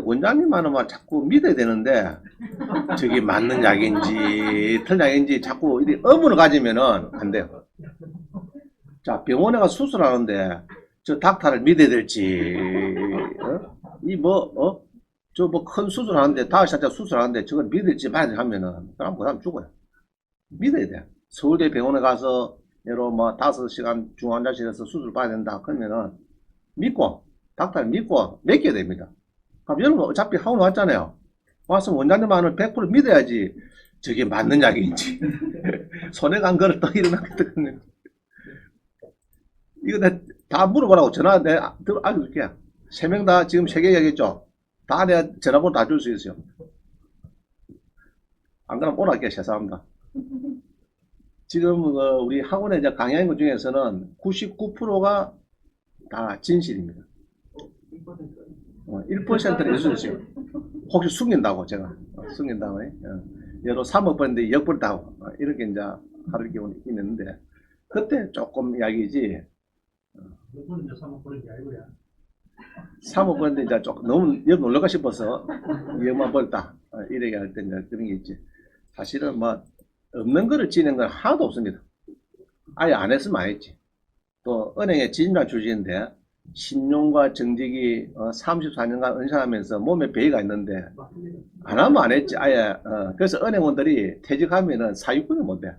원장님만은 자꾸 믿어야 되는데 저게 맞는 약인지 틀린 약인지 자꾸 이 의문을 가지면은 안 돼요. 자, 병원에 가서 수술하는데 저 닥터를 믿어야 될지 이 뭐 저 뭐 큰 수술하는데 5시간짜리 수술하는데 저걸 믿을지 말지 하면은 그 사람 죽어요. 믿어야 돼. 서울대 병원에 가서 예로 뭐 5시간 중환자실에서 수술 받아야 된다 그러면은 믿고 닥터를 믿고 맡겨야 됩니다. 그럼 여러분 어차피 학원 왔잖아요. 와서 원장님 말을 100% 믿어야지 저게 맞는 약인지 손에 간 거를 또 일어나거든요. 이거 다 물어보라고 전화 내가 알려줄게. 3명 다 지금 3개 얘기했죠. 다 내가 전화번호 다 줄 수 있어요. 안 그러면 오라게 죄송합니다. 지금 우리 학원에 이제 강의한 것 중에서는 99%가 다 진실입니다. 1%는 있을 수 있어요. 혹시 숨긴다고 제가 숨긴다고 여러 3억 번인데 역벌다고 이렇게 이제 하는 경우는 있는데 그때 조금 이야기지. 몇 번인데 3억 버린 게 아니고요. 3억 번인데 이제 조금 너무 역 놀러가 싶어서 2억만 벌다 이렇게 할 때 이제 그런 게 있지. 사실은 뭐 없는 거를 지는 건 하나도 없습니다. 아예 안 했으면 안 했지. 또 은행에 지점장 출신인데 신용과 정직이 34년간 은퇴하면서 몸에 배가 있는데 안 하면 안 했지. 아예 그래서 은행원들이 퇴직하면은 사유권을 못 해.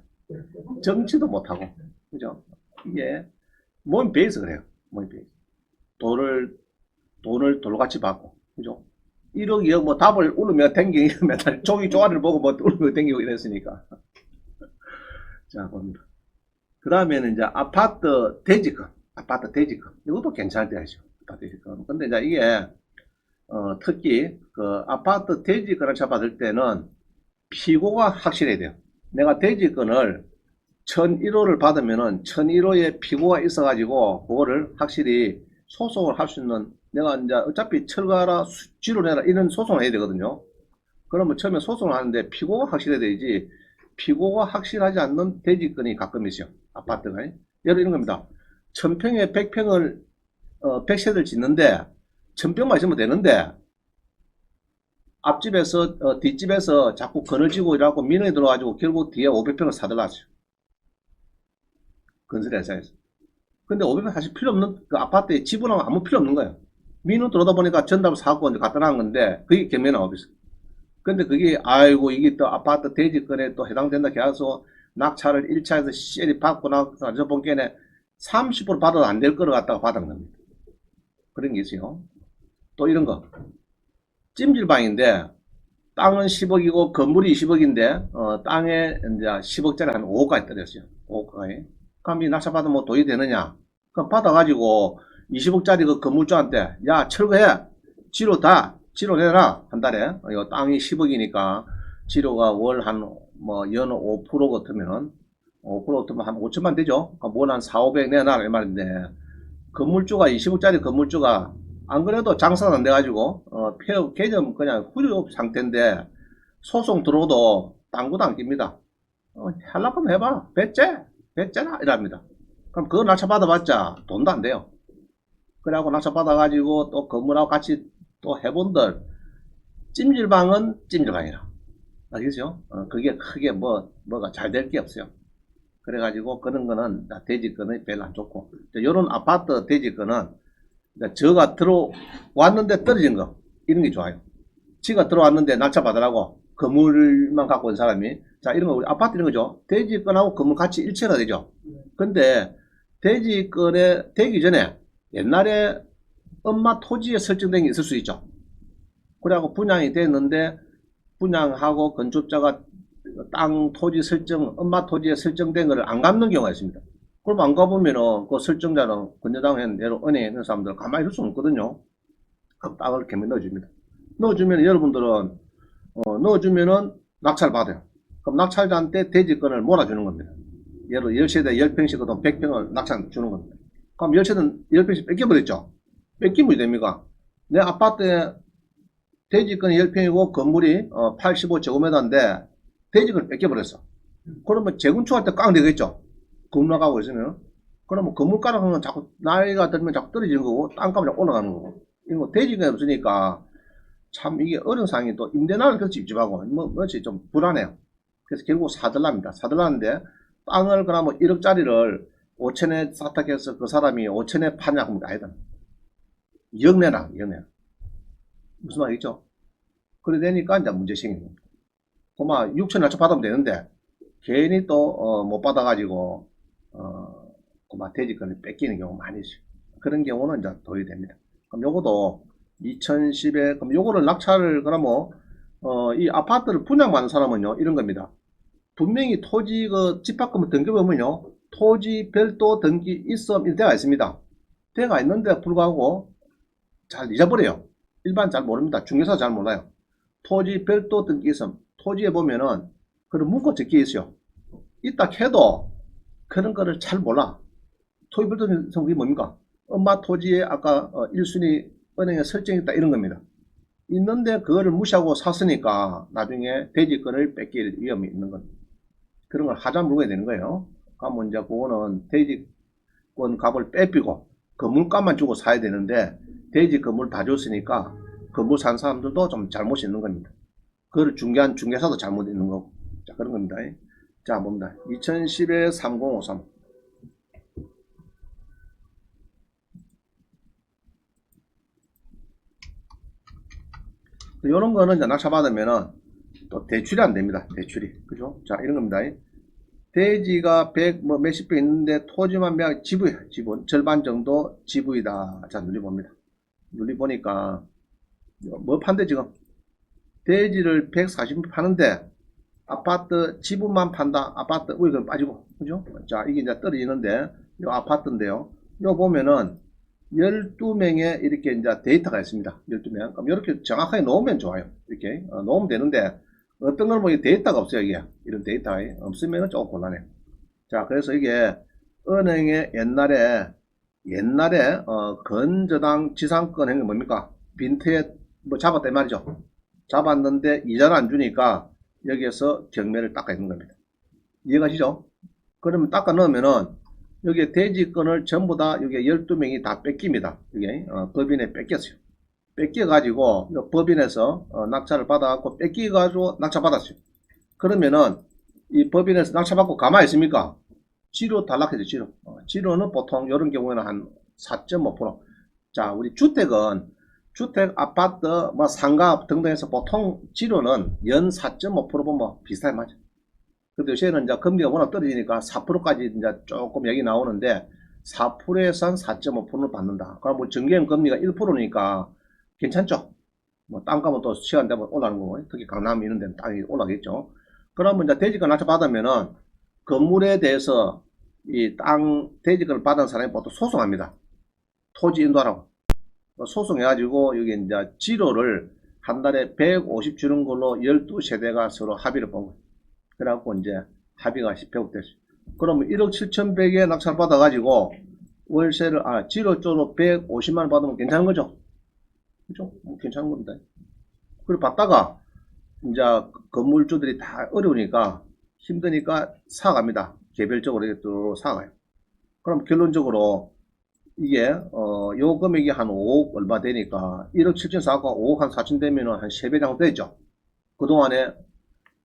정치도 못 하고 그죠? 이게 몸 배에서 그래요. 몸 배에서 돈을 돌같이 받고 그죠? 1억 2억 뭐 답을 울으며 댕기고 맨날 종이 쪼가리를 보고 뭐 울으며 댕기고 이랬으니까. 자 봅니다. 그 다음에는 이제 아파트 대지권, 이것도 괜찮을 때 하죠. 아파트 대지권. 근데 이제 이게 특히 그 아파트 대지권을 잡아들 때는 피고가 확실해야 돼요. 내가 대지권을 1001호를 받으면은 1001호에 피고가 있어가지고 그거를 확실히 소송을 할 수 있는 내가 이제 어차피 철거하라, 수지로 내라 이런 소송을 해야 되거든요. 그러면 처음에 소송을 하는데 피고가 확실해야 되지 피고가 확실하지 않는 대지권이 가끔 있어요. 아파트가. 예를 이런 겁니다. 1000평에 100평을 100세대를 짓는데 1000평만 있으면 되는데 앞집에서 뒷집에서 자꾸 거느지고 이러고 민원이 들어가지고 결국 뒤에 500평을 사들어갔어요. 건설회사에서. 근데 500평 사실 필요 없는 그 아파트에 지분하고 아무 필요 없는 거예요. 민원 들어오다 보니까 전담 사고 이제 갖다 놓은 건데 그게 경매나옵니다. 근데 그게 아이고 이게 또 아파트 대지권에 또 해당된다 해서 낙찰을 1차에서 CL이 받고 나서 저 본게는 30% 받아도 안 될 거를 갖다가 받은 겁니다. 그런 게 있어요. 또 이런 거 찜질방인데 땅은 10억이고 건물이 20억인데 땅에 이제 10억짜리 한 5억까지 떨어졌어요. 5억까지. 그럼 이 낙찰 받으면 뭐 도입 되느냐? 그럼 받아가지고 20억짜리 그 건물주한테 야 철거해 지로 내라 한 달에 이거 땅이 10억이니까 지로가 월 한 뭐 연 5% 같으면은 5% 같으면 한 5천만 되죠. 월 한 4, 500 내놔라 이 말인데 건물주가 20억짜리 건물주가 안 그래도 장사가 안 돼가지고 폐업 개점 그냥 후려 상태인데 소송 들어도 땅구도 안 낍니다. 할라면 해봐 배째나 이랍니다. 그럼 그거 낙찰 받아봤자 돈도 안 돼요. 그래갖고 낙찰 받아가지고 또 건물하고 같이 또 해본들 찜질방은 찜질방이라 알겠죠? 그게 크게 뭐가 잘 될 게 없어요. 그래가지고 그런 거는 대지권은 별로 안 좋고 이런 아파트 대지권은 저가 들어왔는데 떨어진 거 이런 게 좋아요. 지가 들어왔는데 낙찰 받으라고 건물만 갖고 온 사람이 자 이런 거 우리 아파트 이런 거죠. 대지권하고 건물 같이 일체가 되죠. 근데 대지권에 되기 전에 옛날에 엄마 토지에 설정된 게 있을 수 있죠. 그래갖고 분양이 됐는데 분양하고 건축자가 땅 토지 설정 엄마 토지에 설정된 거를 안 갚는 경우가 있습니다. 그럼 안 가보면은 그 설정자는 건조당에 예로 은행에 있는 사람들 가만히 있을 수 없거든요. 그럼 땅을 개면 넣어줍니다. 넣어주면 여러분들은 넣어주면은 낙찰 받아요. 그럼 낙찰자한테 대지권을 몰아주는 겁니다. 예를 10세대 10평씩이든 100평을 낙찰 주는 겁니다. 그럼 10세대는 10평씩 뺏겨버렸죠. 뺏기면 됩니까? 내 아파트에 대지권이 10평이고 건물이 85제곱미터인데 대지권을 뺏겨버렸어. 그러면 재건축할 때 깡 되겠죠. 건물 나가고 있으면. 그러면 건물가는 건 자꾸 나이가 들면 자꾸 떨어지는 거고 땅값이 올라가는 거고. 이거 대지권이 없으니까 참 이게 어려운 상황이 또 임대나를 그렇게 찝찝하고 뭐지 좀 불안해요. 그래서 결국 사들랍니다. 사들라는데 땅을 그러면 1억짜리를 5천에 사탁해서 그 사람이 5천에 파냐 그러면 아니다. 2억 내라, 2억 내라. 무슨 말이죠? 그래 되니까 이제 문제 생기는 거예요. 그만 6천 날짜 받으면 되는데 괜히 또 못 받아가지고 그만 대지권을 뺏기는 경우 많이 있어요. 그런 경우는 이제 도입이 됩니다. 그럼 요거도 2010에 그럼 요거를 낙찰을 그러면 이 아파트를 분양받는 사람은요 이런 겁니다. 분명히 토지 그 집합금을 등기보면요 토지 별도 등기 있음 이런 데가 있습니다. 데가 있는데 불구하고 잘 잊어버려요. 일반 잘 모릅니다. 중개사 잘 몰라요. 토지 별도 등기 있음 토지에 보면은 그런 문구 적혀 있어요. 있다 해도 그런 거를 잘 몰라. 토지 별도 등기 있음 그게 뭡니까? 엄마 토지에 아까 1순위 은행에 설정했다 이런 겁니다. 있는데 그거를 무시하고 샀으니까 나중에 대지권을 뺏길 위험이 있는 겁니다. 그런 걸 하자 물어야 되는 거예요. 그러면 이제 그거는 대지권 값을 빼피고 건물값만 주고 사야 되는데 대지 건물 다 줬으니까 건물 산 사람들도 좀 잘못이 있는 겁니다. 그걸 중개한 중개사도 잘못 있는 거고. 자, 그런 겁니다. 자, 뭡니다. 2010에 3053. 이런 거는 이제 낙찰받으면은 또 대출이 안 됩니다. 대출이. 그죠? 자, 이런 겁니다. 대지가 100, 뭐 몇십 평 있는데 토지만 지분, 절반 정도 지분이다. 자, 눌러봅니다. 눌러보니까, 뭐 판대 지금? 대지를 140평 파는데, 아파트 지분만 판다. 아파트 우익은 빠지고. 그죠? 자, 이게 이제 떨어지는데, 요 아파트인데요. 요 보면은, 12명의 이렇게 이제 데이터가 있습니다. 12명. 그럼 이렇게 정확하게 놓으면 좋아요. 이렇게 놓으면 되는데, 어떤 걸 뭐 데이터가 없어요, 이게. 이런 데이터가 없으면 조금 곤란해요. 자, 그래서 이게 은행에 옛날에 건저당 지상권 행위 뭡니까? 빈트에 뭐 잡았다 이 말이죠. 잡았는데 이자를 안 주니까 여기에서 경매를 닦아 있는 겁니다. 이해가시죠? 그러면 닦아 넣으면은 여기에 대지권을 전부 다 여기 12명이 다 뺏깁니다. 이게 법인에 뺏겼어요. 뺏겨가지고 법인에서 낙찰을 받아갖고 뺏겨가지고 낙찰받았어요. 그러면은 이 법인에서 낙찰받고 가만히 있습니까? 지료 단락해죠, 지료. 지료는 보통 이런 경우에는 한 4.5%. 자, 우리 주택은 주택, 아파트, 뭐 상가 등등해서 보통 지료는 연 4.5% 보면 비슷하게 맞아. 근데 요새는 이제 금리가 워낙 떨어지니까 4%까지 이제 조금 얘기 나오는데 4%에서 한 4.5%를 받는다. 그럼 뭐 정기형 금리가 1%니까 괜찮죠? 뭐 땅값은 또 시간 되면 올라가는 거고, 특히 강남 이런 데는 땅이 올라가겠죠. 그러면 이제 대지권 낙찰 받으면은 건물에 대해서 이 땅 대지권을 받은 사람이 보통 소송합니다. 토지 인도하라고. 소송해가지고 여기 이제 지로를 한 달에 150 주는 걸로 12세대가 서로 합의를 본 거예요. 그래갖고 이제 합의가 10회국 됐어요. 그러면 1억 7,100에 낙찰 받아가지고 월세를, 지로 쪽으로 150만 원 받으면 괜찮은 거죠? 그죠? 뭐 괜찮은 겁니다. 그리고 받다가 이제 건물주들이 다 어려우니까 힘드니까 사갑니다. 개별적으로 이렇게 또 사가요. 그럼 결론적으로 이게 요 금액이 한 5억 얼마 되니까 1억 7천 사고 5억 한 4천 되면은 한 3배 정도 되죠. 그동안에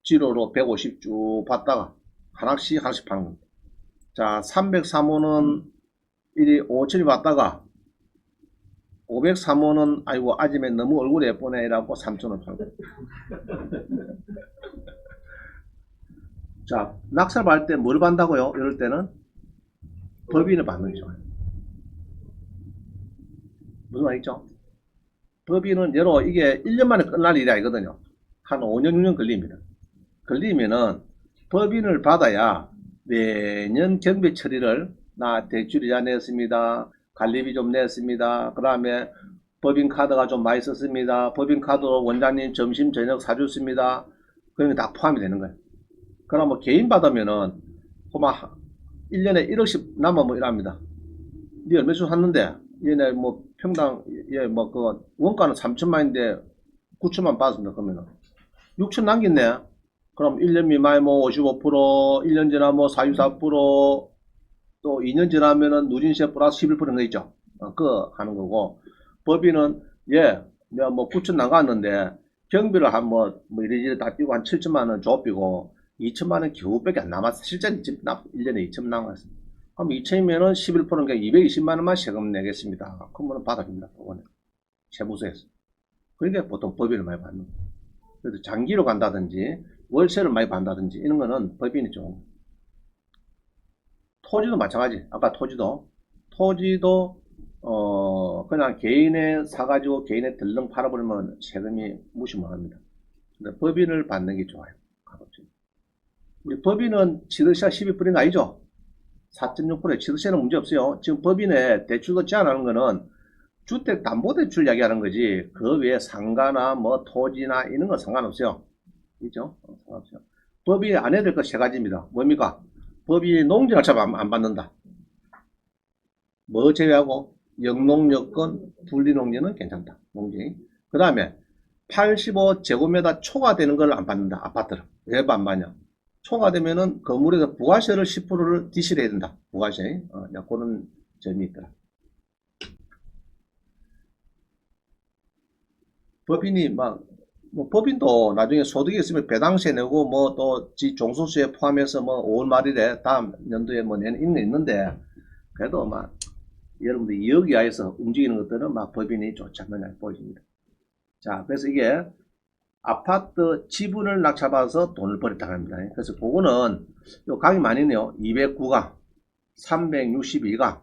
지로로 150 쭉 받다가 하나씩 파는 겁니다. 자, 303호는 1이 5천이 받다가 503호는 아이고 아침에 너무 얼굴이 예쁘네 이라고 3천원 팔고. 자, 낙찰 받을 때 뭘 받는다고요? 이럴 때는 법인을 받는 거죠. 무슨 말이죠? 법인은 예로 이게 1년 만에 끝날 일이 아니거든요. 한 5년, 6년 걸립니다. 걸리면은 법인을 받아야 매년 경비 처리를 나 대출이자 냈습니다. 관리비 좀 냈습니다. 그 다음에 법인 카드가 좀 많이 썼습니다. 법인 카드로 원장님 점심 저녁 사줬습니다. 그런 게 다 포함이 되는 거예요. 그럼 뭐 개인 받으면은 그만 1년에 1억씩 남아 뭐 이랍니다. 니 얼마 주 샀는데 얘네 뭐 평당 얘뭐 그 원가는 3천만인데 9천만 받았습니다. 그러면은 6천 남겼네. 그럼 1년 미만에 뭐 55%, 1년 지나면 뭐 44%, 또 2년 지나면은 누진세 플러스 11%인 거 있죠. 그거 하는 거고, 법인은, 예, 내가 뭐 9천 나갔는데 경비를 한 뭐 이래저래 다 뛰고 한 7천만 원 좁히고 2천만 원 겨우밖에 안 남았어. 실제 1년에 2천 남았어. 그럼 2천이면은 11%는 220만 원만 세금 내겠습니다. 그러면 받아줍니다. 그거는 세무서에서. 그러니까 보통 법인을 많이 받는 거예요. 그래서 장기로 간다든지 월세를 많이 받는다든지 이런 거는 법인이 좀. 토지도 마찬가지. 아까 토지도 그냥 개인의 사가지고 개인의 들렁 팔아버리면 세금이 무시무합니다. 근데 법인을 받는 게 좋아요. 가급적. 우리 법인은 취득세가 12%인 거 아니죠? 4.6%에 취득세는 문제 없어요. 지금 법인에 대출도 제한하는 거는 주택담보대출 이야기하는 거지. 그 외에 상가나 뭐 토지나 이런 건 상관없어요. 있죠? 상관없어요. 법인이 안 해야 될 거 세 가지입니다. 뭡니까? 법인이 농지날차 안 받는다. 뭐 제외하고 영농여건 분리농지는 괜찮다. 농지. 그 다음에 85제곱미터 초과되는 걸 안 받는다. 아파트를. 왜 안 받냐? 초과되면은 건물에서 부가세를 10%를 디시를 해야 된다. 부가세. 그런 점이 있더라. 법인이 뭐 법인도 나중에 소득이 있으면 배당세 내고 뭐 또 종소수에 포함해서 뭐 5월 말일에 다음 연도에 뭐 내는 있는데 그래도 여러분들 이억 이하에서 움직이는 것들은 법인이 좋지 않느냐 보여집니다. 자, 그래서 이게 아파트 지분을 낙찰받아서 돈을 버렸다고 합니다. 그래서 그거는 요 강이 많이 있네요. 209강, 362강,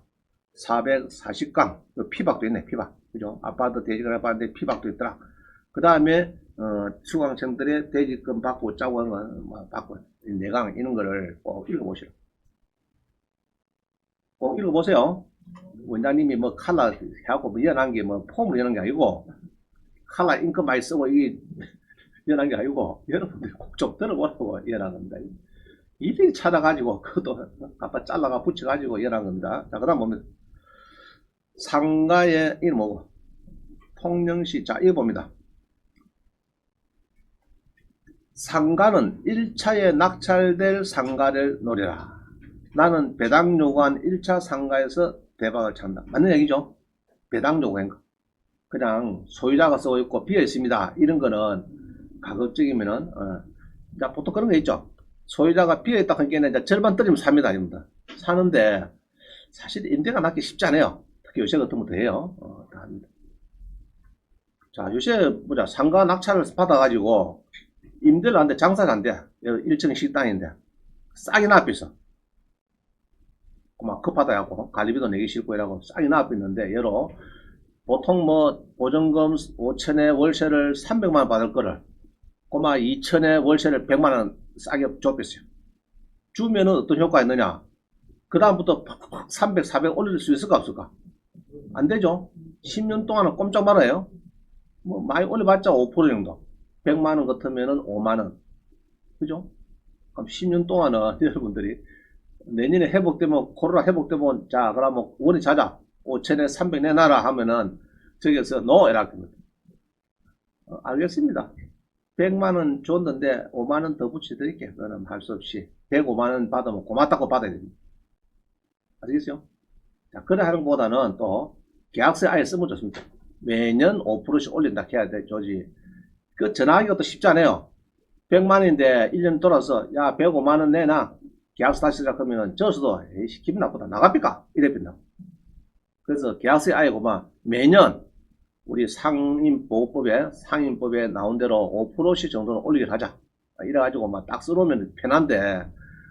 440강, 피박도 있네, 피박. 그죠? 아파트 대지를 받는데 피박도 있더라. 그 다음에 수강생들의 대지금 받고 짜고 하는 거 받고 4강 이런 거를 꼭 읽어보시라. 꼭 읽어보세요. 원장님이 뭐 칼라 해갖고 뭐 연한 게 뭐 폼을 연한 게 아니고 칼라 잉크 많이 쓰고 이게 연한 게 아니고 여러분들이 꼭 좀 들어보라고 연한 겁니다. 일일이 찾아가지고 그것도 갖다 잘라가 붙여가지고 연한 겁니다. 자, 그 다음 보면 상가의 이름 뭐고 통영시. 자, 이거 봅니다. 상가는 1차에 낙찰될 상가를 노려라. 나는 배당 요구한 1차 상가에서 대박을 찬다. 맞는 얘기죠? 배당 요구한 거. 그냥 소유자가 쓰고 있고 비어 있습니다. 이런 거는 가급적이면은 보통 그런 거 있죠. 소유자가 비어 있다 하니까 이제 절반 떨어지면 삽니다. 아닙니다. 사는데 사실 임대가 낳기 쉽지 않아요. 특히 요새 같으면 더 해요. 다 합니다. 자, 요새 보자. 상가 낙찰을 받아가지고 임대를 하는데 장사가 안 돼. 1층 식당인데 싸게 납비서 막 급하다고 관리비도 내기 싫고 이라고 싸게 납비는데 여로 보통 뭐 보증금 5천에 월세를 300만원 받을 거를 꼬마 2천에 월세를 100만원 싸게 좁혔어요. 주면은 어떤 효과가 있느냐? 그 다음부터 300, 400 올릴 수 있을까 없을까? 안 되죠. 10년 동안은 꼼짝 말아요. 뭐 많이 올려봤자 5% 정도. 100만원 같으면은 5만원. 그죠? 그럼 10년 동안은 여러분들이 내년에 회복되면 코로나 회복되면 자 그러면 원이 자자 5천에 300 내놔라 하면은 저기서 노 이라 합니다. 알겠습니다. 100만원 줬는데 5만원 더 붙여드릴게. 그거는 할 수 없이 105만원 받으면 고맙다고 받아야 됩니다. 아시겠어요? 자, 그래 하는 것보다는 또 계약서에 아예 쓰면 좋습니다. 매년 5%씩 올린다 해야 돼. 조지. 그 전화하기가 또 쉽지 않아요. 100만원인데 1년 돌아서 야 105만원 내놔. 계약서 다시 시작하면은 저서도 에이씨 기분 나쁘다. 나갑니까? 이래 빈다. 그래서 계약서에 아예 매년 우리 상임법에 나온 대로 5%씩 정도는 올리게 하자. 이래가지고 딱 써놓으면 편한데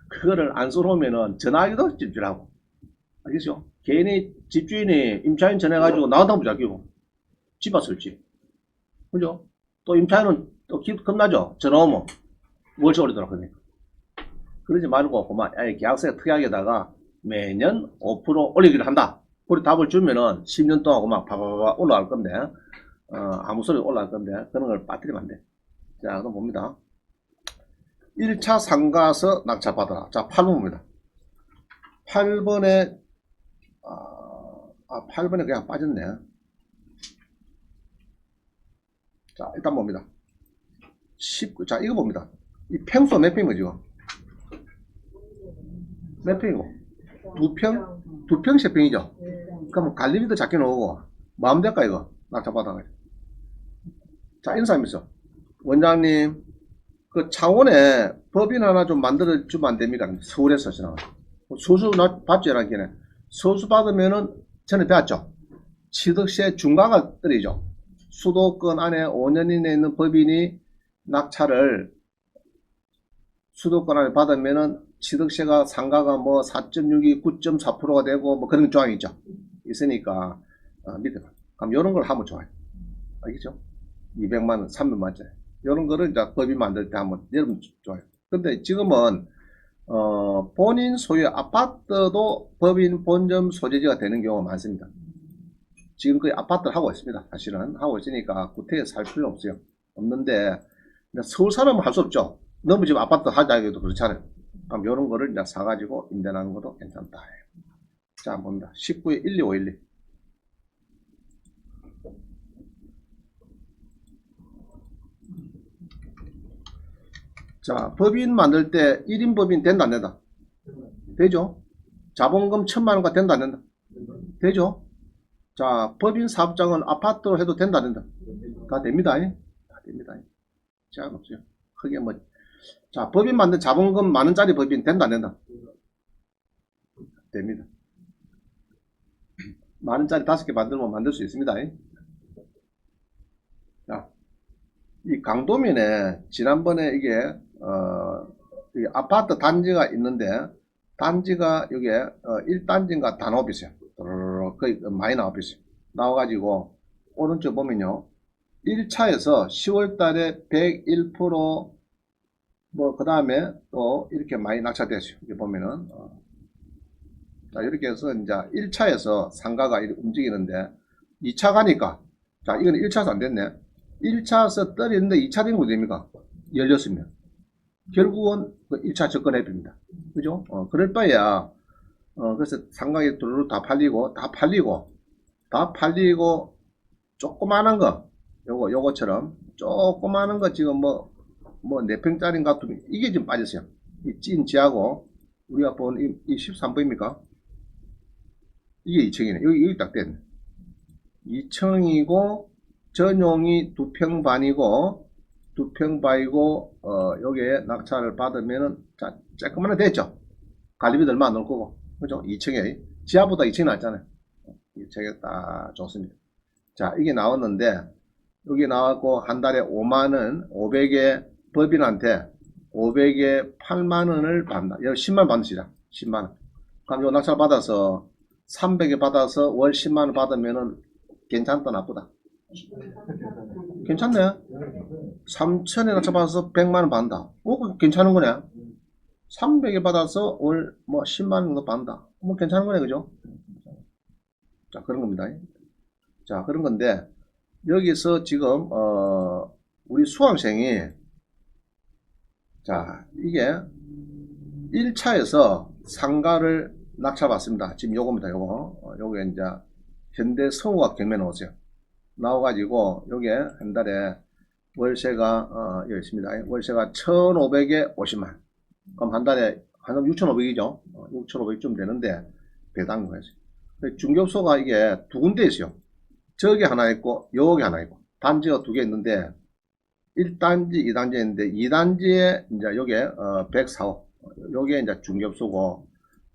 그거를 안 써놓으면은 전화하기도 찝찝하고. 알겠죠? 개인이 집주인이 임차인 전해가지고 나한테 한번 잡히고 집 왔을지. 그죠? 또 임차인은 또 겁나죠? 전화 오면 월세 올리더라 그러니까. 그러지 말고 아예 계약서에 특이하게다가 매년 5% 올리기를 한다. 그리 답을 주면은 10년 동안 바바바바 올라갈 건데 아무 소리 올라갈 건데 그런 걸 빠뜨리면 안 돼. 자, 그럼 봅니다. 1차 상가서 낙찰받아라. 자, 8번입니다. 8번에 8번에 그냥 빠졌네. 자, 일단 봅니다. 19. 자, 이거 봅니다. 이 평수 몇 평이죠? 몇 평이고? 2평? 2평, 3평이죠? 그럼 관리비도 작게 나오고, 마음대로 이거, 낙찰받아가지고. 자, 인사함 있어. 원장님, 그 창원에 법인 하나 좀 만들어 주면 안 됩니까? 서울에서 지나. 소수 받죠라는 게네. 소수 받으면은 전에 배웠죠. 취득세 중과가 떨어지죠. 수도권 안에 5년 이내에 있는 법인이 낙찰을 수도권 안에 받으면은 취득세가 상가가 뭐 4.62, 9.4%가 되고 뭐 그런 조항이 있죠. 있으니까 밑에 봐. 그럼 이런 걸 하면 좋아요. 알겠죠? 200만 원, 300만짜리. 이런 거를 이제 법인 만들 때 하면 여러분 좋아요. 근데 지금은 본인 소유 아파트도 법인 본점 소재지가 되는 경우가 많습니다. 지금 거의 아파트를 하고 있습니다. 사실은 하고 있으니까 구태에 살 필요 없어요. 없는데 서울 사람은 할 수 없죠. 너무 지금 아파트 하자 해도 그렇잖아요. 그럼 이런 거를 이제 사가지고 임대하는 것도 괜찮다. 자, 봅니다. 19에 12512. 자, 법인 만들 때 1인 법인 된다 안 된다? 되죠? 자본금 1000만원가 된다 안 된다? 되죠? 자, 법인 사업장은 아파트로 해도 된다 안 된다? 다 됩니다. 다 됩니다. 제한 없어요. 크게 뭐. 자, 법인 만든 자본금 만원짜리 법인 된다 안 된다? 됩니다. 만원짜리 5개 만들면 만들 수 있습니다. 자, 이 강도면에 지난번에 이게 이 아파트 단지가 있는데 단지가 여기에 1단지인가 단오피스요. 거의 많이 나오피스 나와가지고 오른쪽 보면요. 1차에서 10월 달에 101%, 뭐, 그 다음에 또 이렇게 많이 낙찰됐어요. 이렇게 보면은. 자, 이렇게 해서 이제 1차에서 상가가 이렇게 움직이는데 2차 가니까, 자, 이거는 1차에서 안 됐네. 1차에서 떨어졌는데 2차 된 거 됩니까? 열렸으면. 결국은 그 1차 접근 앱입니다. 그죠? 그럴 바에야, 그래서 상가에 두루루 다 팔리고, 조그마한 거, 요거처럼, 조그마한 거 지금 뭐 4평짜리인 것 같으면 이게 좀 빠졌어요. 이 찐 지하고, 우리가 본 이 13번입니까? 이게 2층이네. 여기 딱 됐네. 2층이고, 전용이 2평 반이고, 2평 반이고, 여기에 낙찰을 받으면은, 자, 조그마한 됐죠? 관리비도 얼마 안 넣을 거고. 그죠? 2층에. 지하보다 2층이 낫잖아요. 2층에 딱 좋습니다. 자, 이게 나왔는데, 여기 나왔고, 한 달에 5만원, 500에 법인한테 500에 8만원을 받는다. 여기 10만원 받으시라. 10만원. 그럼 요 낙찰 받아서 300에 받아서 월 10만원 받으면은 괜찮다, 나쁘다? 괜찮네. 3천에 낙찰 받아서 100만원 받는다. 괜찮은 거네. 300에 받아서 월 뭐 10만원 정도 받는다. 뭐 괜찮은 거네, 그죠? 자, 그런 겁니다. 자, 그런 건데, 여기서 지금, 우리 수강생이, 자, 이게 1차에서 상가를 낙찰받습니다. 지금 요겁니다, 요거. 요게 이제, 현대 성우학 경매 나오세요. 나와가지고, 요게 한 달에 월세가, 여기 있습니다. 월세가 1,500에 50만. 그럼 한 달에, 한 6,500이죠. 6,500쯤 되는데, 배당 거예요. 중개업소가 이게 두 군데 있어요. 저기 하나 있고 여기 하나 있고 단지가 두 개 있는데 1단지 2단지 있는데 2단지에 이제 요게 104호 요게 이제 중개업소고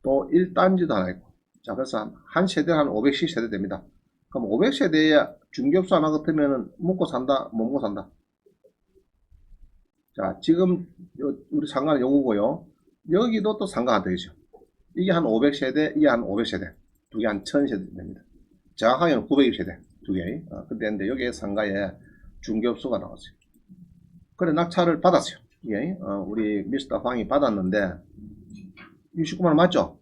또 1단지도 하나 있고 자 그래서 한 세대 한 510세대 됩니다. 그럼 500세대에 중개업소 하나 같으면은 먹고 산다 못 먹고 산다. 자 지금 우리 상가는 요거고요. 여기도 또 상가 하나 더 있어요. 이게 한 500세대 이게 한 500세대 두 개 한 1000세대 됩니다. 정확하게는 920세대 두 개. 근데 여기에 상가에 중개업소가 나왔어요. 그래 낙찰을 받았어요. 예. 우리 미스터 황이 받았는데 69만원 맞죠?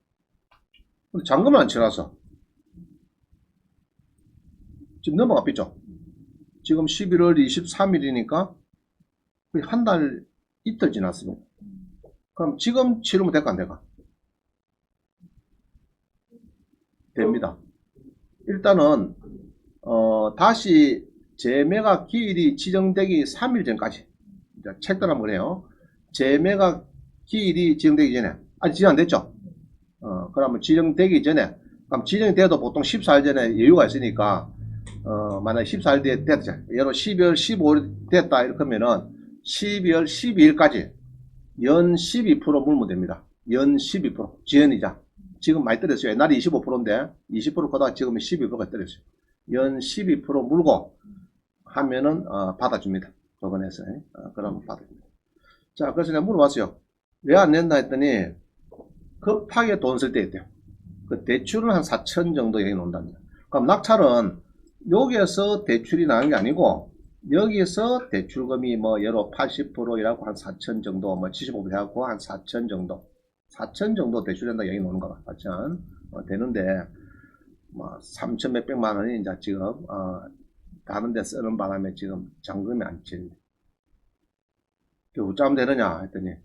근데 잔금을 안 쳐놨어. 지금 넘어갔죠? 지금 11월 23일이니까 거의 한 달 이틀 지났습니다. 그럼 지금 치르면 될까 안 될까? 됩니다. 일단은 다시 재매각 기일이 지정되기 3일 전까지 체크를 한번 해요. 재매각 기일이 지정되기 전에 아직 지정 안 됐죠? 그러면 지정되기 전에 그럼 지정이 돼도 보통 14일 전에 여유가 있으니까 만약에 14일 뒤에 됐죠. 예로 12월 15일 됐다 이렇게 하면은 12월 12일까지 연 12% 물면 됩니다. 연 12%. 지연이자. 지금 많이 떨어졌어요. 옛날에 25%인데 20% 거다가 지금은 12%가 떨어졌어요. 연 12% 물고 하면은 받아줍니다. 조건에서. 그러면 받아줍니다. 자, 그래서 내가 물어봤어요. 왜 안 낸다 했더니 급하게 돈 쓸 때 있대요. 그 대출은 한 4천 정도 여기 논답니다. 그럼 낙찰은 여기에서 대출이 나는 게 아니고 여기서 대출금이 뭐 예로 80%이라고 한 4천 정도, 뭐 75% 해갖고 한 4천 정도, 4천 정도 대출된다 여기 노는 거가 4천 되는데 뭐 3천 몇백만 원이 이제 지금 다른 데 쓰는 바람에 지금 잔금이 안 치는데 어쩌면 되느냐 했더니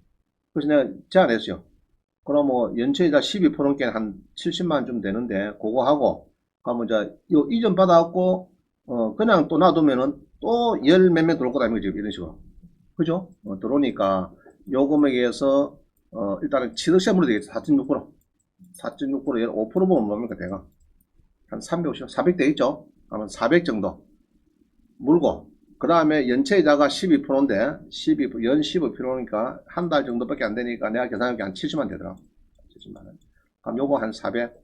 그래서 내가 제안했어요. 그럼 뭐 연체이자 12%께 한 70만 원 좀 되는데 그거 하고 그러면 이제 이전 받아갖고 그냥 또 놔두면은 또 열 몇 명 들어올 거다 이거지 이런 식으로 그죠? 들어오니까 요 금액에서 일단은 취득세물이 되겠죠. 4.6% 4.6% 5% 보면 뭡니까 대가 한 350, 400 되겠죠? 그러면 400 정도 물고 그 다음에 연체이자가 12%인데 연 15%니까 한 달 정도밖에 안 되니까 내가 계산하기 한 70만 되더라. 70만 원. 그럼 요거 한 400,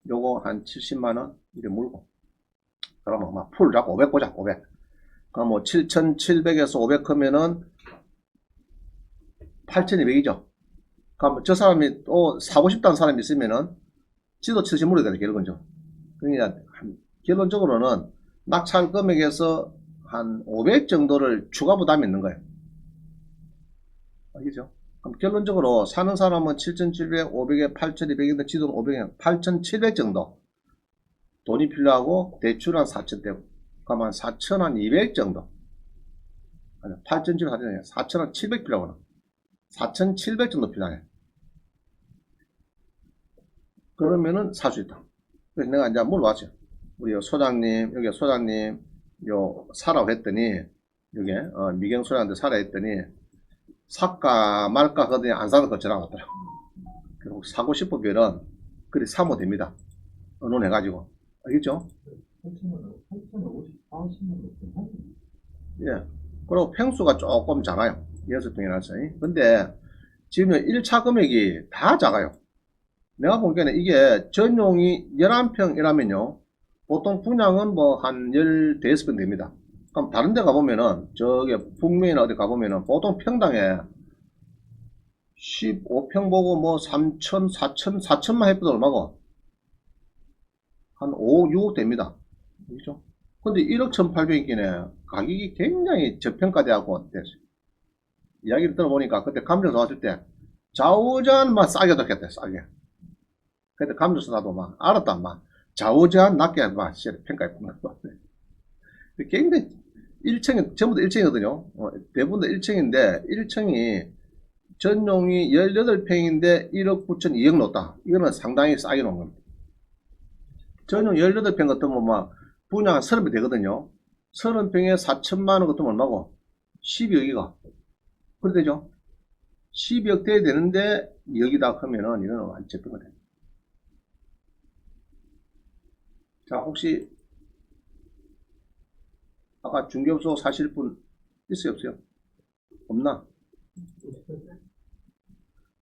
요거 한 70만 원 이렇게 물고. 그러면 막 풀 잡고 500 보자. 500. 그럼 뭐 7,700에서 500 하면은 8,200이죠. 그럼 저 사람이 또 사고 싶다는 사람이 있으면은 지도 70 물어야 되는 결론적. 그러니까 결론적으로는 낙찰 금액에서 한 500 정도를 추가 부담이 있는 거예요. 알겠죠? 그럼 결론적으로 사는 사람은 7,700, 500에 8,200인데 지도는 500에 8,700 정도 돈이 필요하고 대출은 4,000대고 그럼 한 4,200 정도 아니 8,700 4,700 필요하구나 4,700 정도 필요하네 그러면은 살 수 있다 그래서 내가 이제 물어봤어요 우리 소장님 여기 소장님 요 사라고 했더니 여기 미경 소장한테 사라 했더니 살까 말까 하더니 안 사는 거 전화 왔더라 그리고 사고 싶으면은 그리 사면 됩니다 의논해가지고 알겠죠? 8,050, 예. 그리고 평수가 조금 작아요. 6평이라서. 근데 지금 1차 금액이 다 작아요. 내가 보기에는 이게 전용이 11평이라면요. 보통 분양은 뭐 한 15평 됩니다. 그럼 다른 데 가보면은 저기 북면이나 어디 가보면은 보통 평당에 15평 보고 뭐 3천, 4천, 4천만 해도 얼마고? 한 5, 6억 됩니다. 그렇죠? 근데 1억 1,800이기네. 가격이 굉장히 저평가되고 됐어요. 이야기를 들어보니까 그때 감정서 왔을 때 좌우제한만 싸게 줬겠대, 싸게. 그때 감정서 나도 막 알았단 말. 좌우제한 낮게 막 평가했구나. 굉장히 1층이, 전부 다 1층이거든요. 대부분 다 1층인데 1층이 전용이 18평인데 1억 9천 2억 넣었다. 이거는 상당히 싸게 놓은 겁니다. 전용 18평 같으면 막 분양 30배 되거든요. 30평에 4천만 원 같으면 얼마고? 12억이가. 그래 되죠? 12억 돼야 되는데 여기다 하면은 이거는 완전 제표가 됩니다. 자, 혹시 아까 중개업소 사실 분 있어요, 없어요? 없나?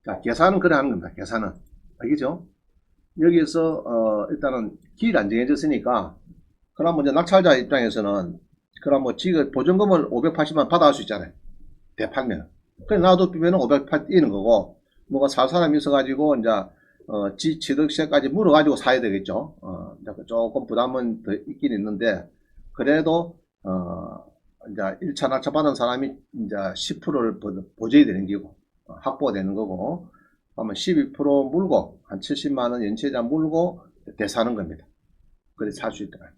자, 계산은 그래 하는 겁니다. 계산은. 알겠죠? 여기서 일단은 기일 안 정해졌으니까 그럼 먼저 낙찰자 입장에서는 그럼 뭐 지금 보증금을 580만 받아갈 수 있잖아요. 대팔면. 그래 놔두면 508 뛰는 거고 뭐가 살 사람이 있어가지고 이제 지 취득세까지 물어가지고 사야 되겠죠. 조금 부담은 더 있긴 있는데 그래도 이제 1차 낙찰 받은 사람이 이제 10%를 보조해야 되는 거고 확보가 되는 거고 그러면 12% 물고 한 70만원 연체자 물고 대사하는 겁니다. 그래 살 수 있더라.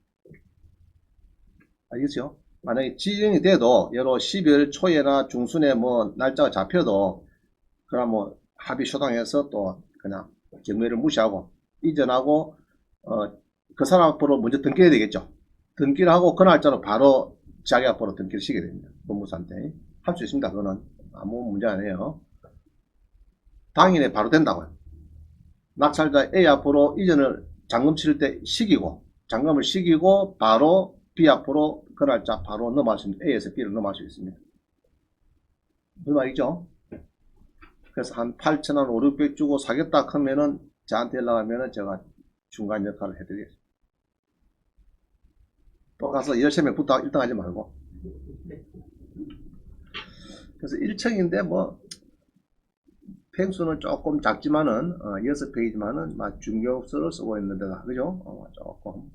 알겠죠? 만약에 지정이 돼도 예로 12월 초에나 중순에 뭐 날짜가 잡혀도 그럼 뭐 합의 쇼당해서 또 그냥 경매를 무시하고 이전하고 그 사람 앞으로 먼저 등기해야 되겠죠. 등기를 하고 그 날짜로 바로 자기 앞으로 등기를 시게 됩니다. 법무사한테 할 수 있습니다. 그거는 아무 문제 아니에요. 당일에 바로 된다고요. 낙찰자 A 앞으로 이전을 잔금 치를 때 시기고 잔금을 시기고 바로 B 앞으로 그 날짜 바로 넘어갈 수 있습니다. A에서 B로 넘어갈 수 있습니다. 그 말이죠. 그래서 한 8,000원, 5, 600 주고 사겠다 하면은 저한테 연락하면은 제가 중간 역할을 해드리겠습니다. 또 가서 열심히 붙어 1등 하지 말고. 그래서 1층인데 뭐 팽수는 조금 작지만은 6페이지만은 막 중격수를 쓰고 있는 데다 그죠? 조금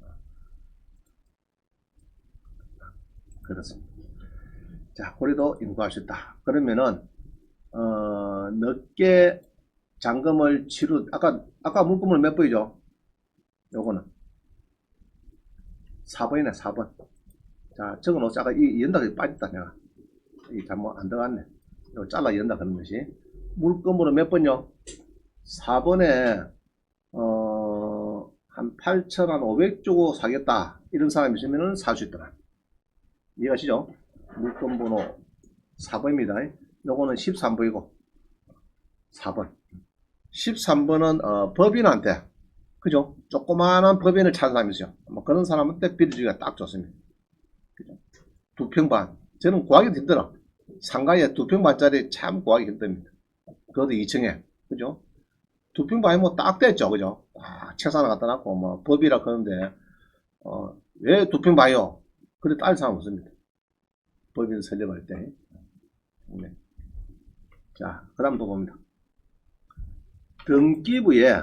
그렇습니다. 자, 우리도 인구할 수 있다. 그러면은 늦게 잔금을 아까 물건을 몇 번이죠? 요거는 4번이네 4번. 자, 적어놓자. 아까 이 연락이 빠졌다 내가. 이 잘못 안 들어갔네. 이거 잘라 연다 그런 것이. 물건으로 몇 번요? 4번에 한 8,500 주고 사겠다 이런 사람이 있으면 살 수 있더라. 이해가시죠? 물건 번호 4번입니다. 요거는 13번이고 4번 13번은 법인한테 그죠? 조그마한 법인을 찾은 사람이 있어요. 뭐 그런 사람한테 빌려주기가 딱 좋습니다. 그죠? 2평 반 저는 구하기 힘들어. 상가에 2평 반짜리 참 구하기 힘듭니다. 그것도 2층에 그죠? 2평 반이 뭐 딱 됐죠 그죠? 책상 하나 갖다 놨고 뭐 법이라 그러는데 왜 2평 반이요? 그래 딸 사람 없습니다. 법인 설립할 때. 네. 자, 그 다음 또 봅니다. 등기부에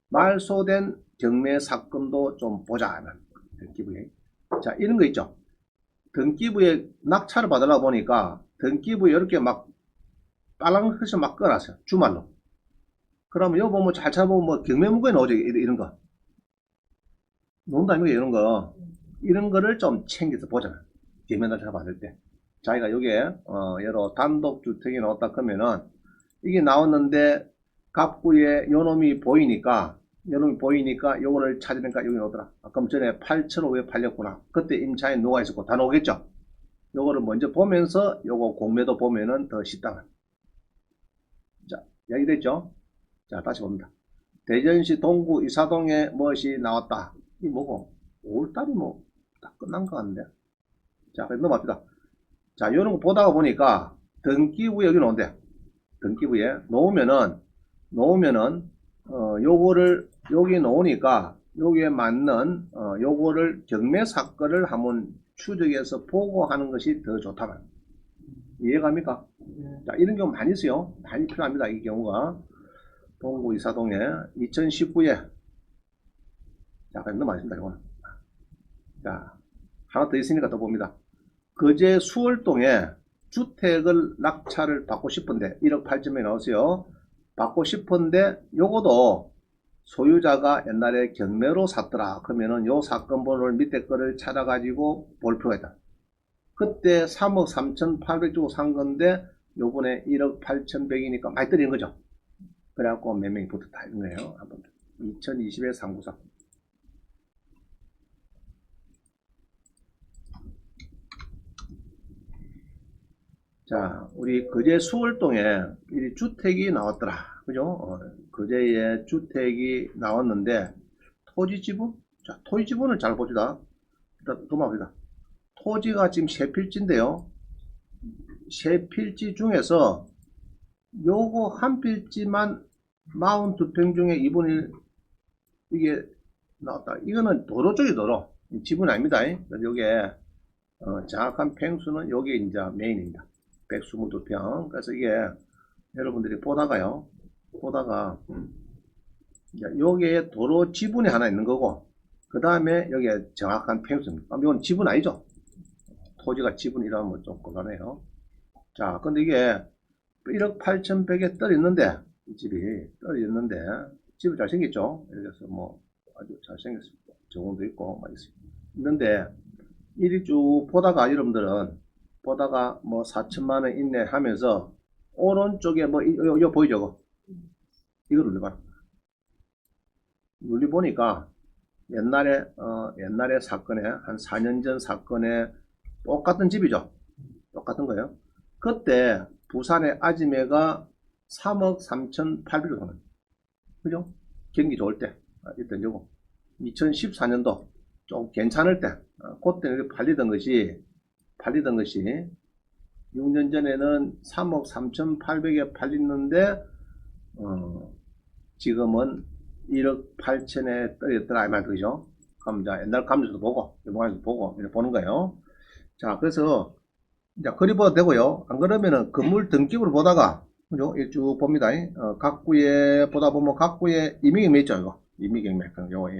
말소된 경매 사건도 좀 보자. 등기부에. 자, 이런 거 있죠. 등기부에 낙찰을 받으려고 보니까 등기부에 이렇게 막 빨랑 흙이 막 꺼놨어요. 주말로. 그러면 여기 보면 잘 찾아보면 뭐 경매문고에 나오죠. 이런 거. 농담이고 이런 거. 이런 거를 좀 챙겨서 보잖아. 경매 낙찰 받을 때. 자기가 여기에 여러 단독주택이 나왔다 그러면은 이게 나왔는데 갑구에 요놈이 보이니까 요거를 찾으니까 여기 오더라. 그럼 전에 8,500 팔렸구나. 그때 임차인 누가 있었고 다 나오겠죠. 요거를 먼저 보면서 요거 공매도 보면은 더 쉽다. 자, 여기 됐죠? 자, 다시 봅니다. 대전시 동구 이사동에 무엇이 나왔다. 이 뭐고? 5월달이 뭐 다 끝난 것 같은데. 자, 넘어갑시다. 자, 요런 거 보다가 보니까 등기부에 여기 나온대. 등기부에 놓으면은 요거를 여기 놓으니까 여기에 맞는 요거를 경매 사건을 한번 추적해서 보고하는 것이 더 좋다. 이해갑니까? 자, 이런 경우 많이 있어요. 많이 필요합니다. 이 경우가 동구 이사동에 2019에 자, 넘어가겠습니다. 이거는. 자, 하나 더 있으니까 또 봅니다. 거제 수월동에 주택을 낙찰을 받고 싶은데 1억 8천명이 나오세요. 받고 싶은데 요거도 소유자가 옛날에 경매로 샀더라. 그러면은 요 사건 번호를 밑에 거를 찾아가지고 볼 필요가 있다. 그때 3억 3,800 주고 산 건데 요번에 1억 8,100이니까 많이 떨어진 거죠. 그래갖고 몇 명이 붙었다 이런 거예요. 한번 2020에 394. 자, 우리 거제 수월동에 이 주택이 나왔더라. 그죠? 거제에 주택이 나왔는데, 토지 지분? 자, 토지 지분을 잘 봅시다. 일단, 도망갑니다. 토지가 지금 세 필지인데요. 세 필지 중에서 요거 한 필지만 42평 중에 2분의 1 이게 나왔다. 이거는 도로 쪽이 도로. 지분 아닙니다. 그래서 요게 정확한 평수는 요게 이제 메인입니다. 122평. 그래서 이게 여러분들이 보다가 여기에 도로 지분이 하나 있는 거고 그 다음에 여기에 정확한 평수입니다. 이건 지분 아니죠? 토지가 지분이라면 좀 곤란해요. 자, 근데 이게 1억 8,100에 떨어 있는데 이 집이 떨어 있는데 집이 잘생겼죠? 그래서 뭐 아주 잘생겼습니다. 정원도 있고 막 있는데 이리 쭉 보다가 여러분들은 보다가 뭐 4천만원 있네 하면서 오른쪽에 뭐 이거 보이죠? 이거 눌러봐. 눌러보니까 옛날에 사건에 한 4년 전 사건에 똑같은 집이죠. 똑같은 거예요. 그때 부산의 아지매가 3억 3,800원 그죠? 경기 좋을 때 있던 거고 2014년도 좀 괜찮을 때, 그때 이렇게 팔리던 것이 6년 전에는 3억 3,800에 팔렸는데, 지금은 1억 8천에 떨어졌더라, 이 말, 그죠? 그럼 이제 옛날 감정도 보고, 요번에도 보고, 이렇게 보는 거예요. 자, 그래서, 이제 그리 봐도 되고요. 안 그러면은 건물 등기부를 보다가, 그죠? 이쭉 봅니다. 각 구에 보다 보면 각 구에 임의경매 있죠, 이거. 임의경매. 요거,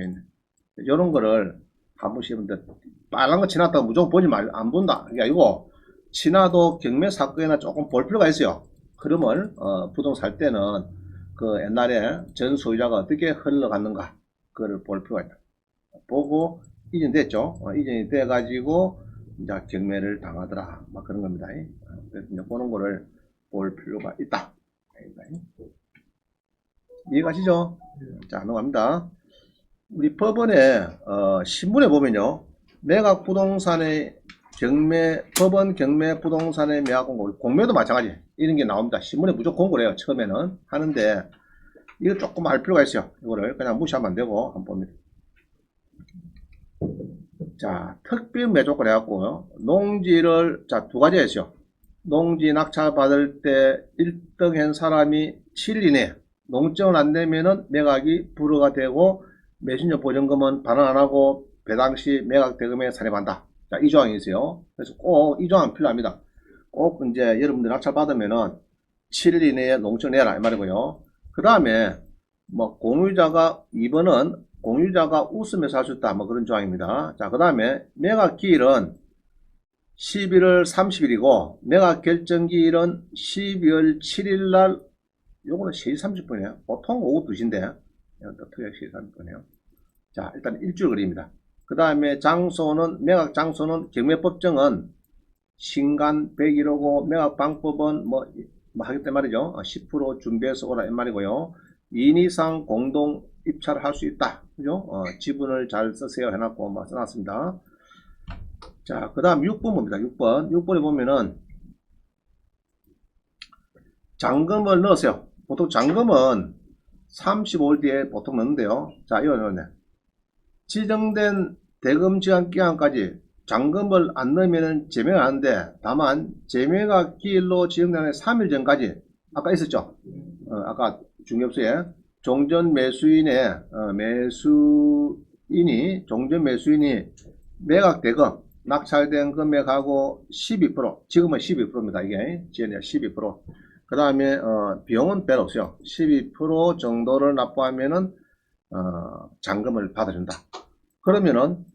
요런 거를 한 번씩 여러분들 빨간 거 지났다고 무조건 보지 안 본다. 이게 아니고, 지나도 경매 사건이나 조금 볼 필요가 있어요. 흐름을, 부동산 살 때는 그 옛날에 전 소유자가 어떻게 흘러갔는가, 그거를 볼 필요가 있다. 보고, 이전됐죠. 이전이 돼가지고, 이제 경매를 당하더라. 막 그런 겁니다. 그래서 이제 그런 거를 볼 필요가 있다. 이해가시죠? 자, 넘어갑니다. 우리 법원에, 신문에 보면요. 매각 부동산의 법원 경매 부동산의 매각 공고, 공매도 마찬가지. 이런 게 나옵니다. 신문에 무조건 공고를 해요. 처음에는. 하는데, 이거 조금 알 필요가 있어요. 이거를 그냥 무시하면 안 되고, 한번 봅니다. 자, 특별 매조건 해갖고, 농지를, 자, 두 가지 했어요. 농지 낙찰 받을 때 1등 한 사람이 7일 이내 농정을 안 내면은 매각이 불허가 되고, 매수인적 보전금은 반환 안 하고, 배당 시 매각 대금에 산입한다. 자, 이 조항이 있어요. 그래서 꼭 이 조항은 필요합니다. 꼭 이제 여러분들 낙찰 받으면은 7일 이내에 농정 내라, 이 말이고요. 그 다음에, 뭐, 공유자가, 2번은 공유자가 웃으면서 할 수 있다. 뭐 그런 조항입니다. 자, 그 다음에 매각 기일은 11월 30일이고, 매각 결정기일은 12월 7일 날, 요거는 3시 30분이에요. 보통 오후 2시인데, 어떻게 3시 30분이에요. 자, 일단 일주일 거리입니다. 그 다음에 장소는, 매각 장소는 경매법정은 신간 101호고, 매각 방법은 뭐 하기 때문에 말이죠. 10% 준비해서 오라 이 말이고요. 2인 이상 공동 입찰을 할 수 있다. 그죠? 지분을 잘 쓰세요 해놨고, 막 써놨습니다. 자, 그 다음 6번 봅니다. 6번. 6번에 보면은, 잔금을 넣으세요. 보통 잔금은 35일 뒤에 보통 넣는데요. 자, 이거 넣네. 지정된 대금 지한 기간까지 잔금을 안 넣으면 제명을 하는데, 다만, 제명가 기일로 지정되는 3일 전까지, 아까 있었죠? 아까 중개업소에 종전 매수인의 종전 매수인이 매각 대금 낙찰된 금액하고 12%, 지금은 12%입니다. 이게 지연이 12%. 그 다음에 비용은 별로 없어요. 12% 정도를 납부하면은 잔금을 받아준다. 그러면은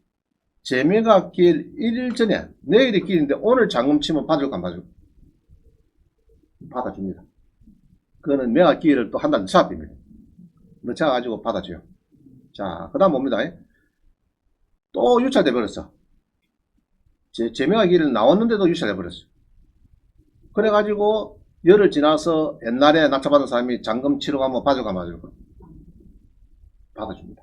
재매각 기일 1일 전에, 내일이 기일인데 오늘 잔금 치면 받을까 안 받을까? 받아줍니다. 그거는 매각 기일을 또 한 달 늦춰야 됩니다. 늦춰가지고 받아줘요. 자, 그 다음 봅니다. 또 유찰돼 버렸어. 재매각 기일은 나왔는데도 유찰돼 버렸어. 그래가지고 열흘 지나서 옛날에 낙찰받은 사람이 잔금 치러 가면 받을까 말까? 받아줍니다.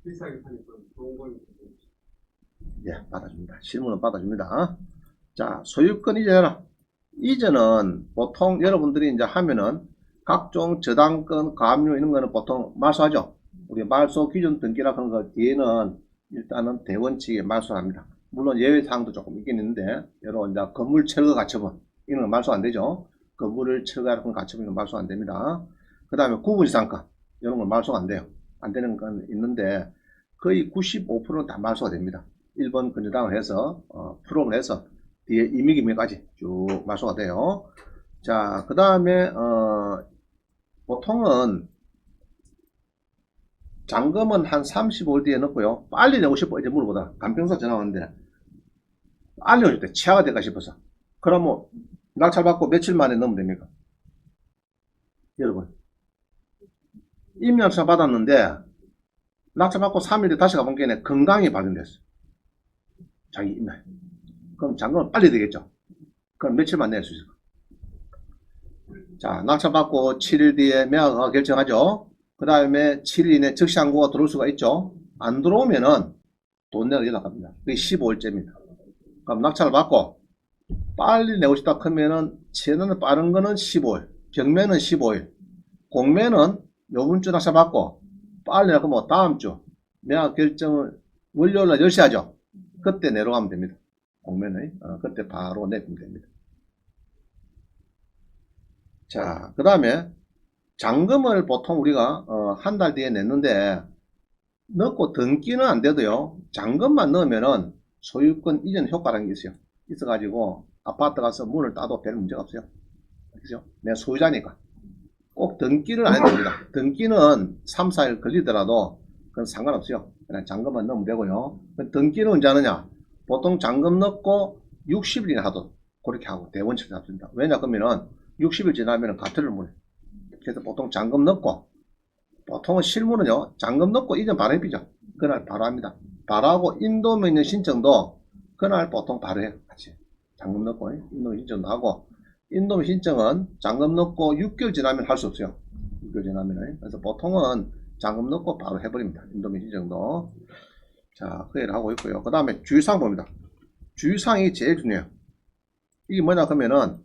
비싸게 사니까 좋은 건 예, 받아줍니다. 실물은 받아줍니다. 자, 소유권 이전해라. 이전은 보통 여러분들이 이제 하면은 각종 저당권, 가압류 이런 거는 보통 말소하죠. 우리 말소 기준 등기라 하는 거 뒤에는 일단은 대원칙에 말소를 합니다. 물론 예외사항도 조금 있긴 있는데, 여러 이제 건물 철거 가처분 이런 건 말소 안 되죠. 건물을 철거하는 가처분은 말소 안 됩니다. 그 다음에 구분지상권 이런 건 말소가 안 돼요. 안 되는 건 있는데 거의 95%는 다 말소가 됩니다. 1번 건조당을 해서 프로그램을 해서 뒤에 임의기매까지 쭉 말소가 돼요. 자, 그 다음에 보통은 잔금은 한 35일 뒤에 넣고요. 빨리 내고 싶어 이제 물어보다 간평사 전화 왔는데 알려줄 때 취하가 될까 싶어서. 그럼 뭐 낙찰 받고 며칠 만에 넣으면 됩니까? 여러분, 임약차 받았는데 낙찰 받고 3일 뒤에 다시 가본 게네 건강이 발견됐어. 자기 임약. 그럼 잔금은 빨리 되겠죠. 그럼 며칠만 낼 수 있을까? 자, 낙찰 받고 7일 뒤에 매각 결정하죠. 그 다음에 7일 이내 즉시 항고가 들어올 수가 있죠. 안 들어오면은 돈 내러 연락합니다. 그게 15일째입니다. 그럼 낙찰을 받고 빨리 내고 싶다 하면은 최대한 빠른 거는 15일, 경매는 15일, 공매는 요번 주 낙찰 받고 빨리 나그 뭐 다음 주 매각 결정을 월요일날 10시 하죠. 그때 내려가면 됩니다. 공면에 그때 바로 내면 됩니다. 자, 그 다음에 잔금을 보통 우리가 한 달 뒤에 냈는데 넣고 등기는 안 돼도요. 잔금만 넣으면은 소유권 이전 효과라는 게 있어요. 있어가지고 아파트 가서 문을 따도 별 문제가 없어요. 그죠? 내가 소유자니까. 꼭 등기를 안 해도 됩니다. 등기는 3, 4일 걸리더라도 그건 상관없어요. 그냥 잔금만 넣으면 되고요. 등기는 언제 하느냐? 보통 잔금 넣고 60일이나 하도 그렇게 하고 대원칙을 합니다. 왜냐 그러면은 60일 지나면은 가태를 물어요. 그래서 보통 잔금 넣고 보통은 실무는요 잔금 넣고 이전 바로 해비죠. 그날 바로 합니다. 바로 하고 인도명령 신청도 그날 보통 바로 해요. 같이 잔금 넣고 인도명령 신청도 하고 인도명 신청은 잔금 넣고 6개월 지나면 할 수 없어요. 6개월 지나면. 그래서 보통은 잔금 넣고 바로 해버립니다. 인도명 신청도. 자, 그 얘기를 하고 있고요. 그 다음에 주의사항 봅니다. 주의사항이 제일 중요해요. 이게 뭐냐 그러면은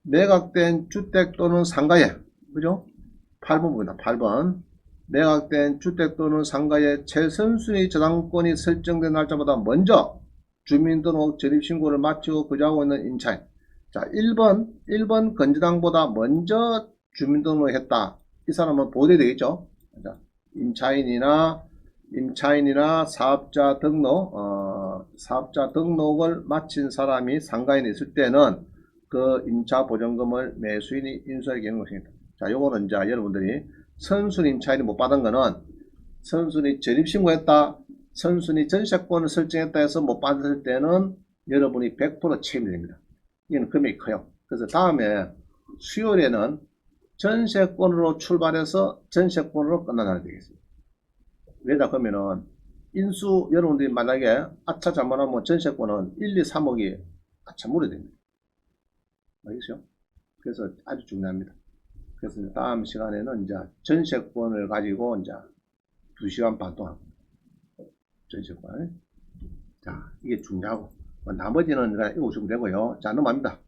매각된 주택 또는 상가에 그죠? 8번 보입니다. 8번 매각된 주택 또는 상가의 최선순위 저당권이 설정된 날짜보다 먼저 주민등록 전입신고를 마치고 거주하고 있는 임차인. 자, 1번 건저당보다 먼저 주민등록을 했다. 이 사람은 보호되어 있죠. 임차인이나 사업자 등록을 마친 사람이 상가인이 있을 때는 그 임차 보증금을 매수인이 인수하게 되는 것입니다. 자, 요거는 이제 여러분들이 선순위 임차인이 못 받은 거는 선순위 전입신고했다, 선순위 전세권을 설정했다 해서 못 받을 때는 여러분이 100% 책임이 됩니다. 이건 금액이 커요. 그래서 다음에 수요일에는 전세권으로 출발해서 전세권으로 끝나야 되겠습니다. 왜냐 그러면은 인수 여러분들이 만약에 아차 잘못하면 전세권은 1, 2, 3억이 아차 물어야 됩니다. 알겠죠? 그래서 아주 중요합니다. 그래서 다음 시간에는 이제 전세권을 가지고 이제 2시간 반 동안 전세권. 자, 이게 중요하고 나머지는 이거 오시면 되고요. 자, 넘어갑니다.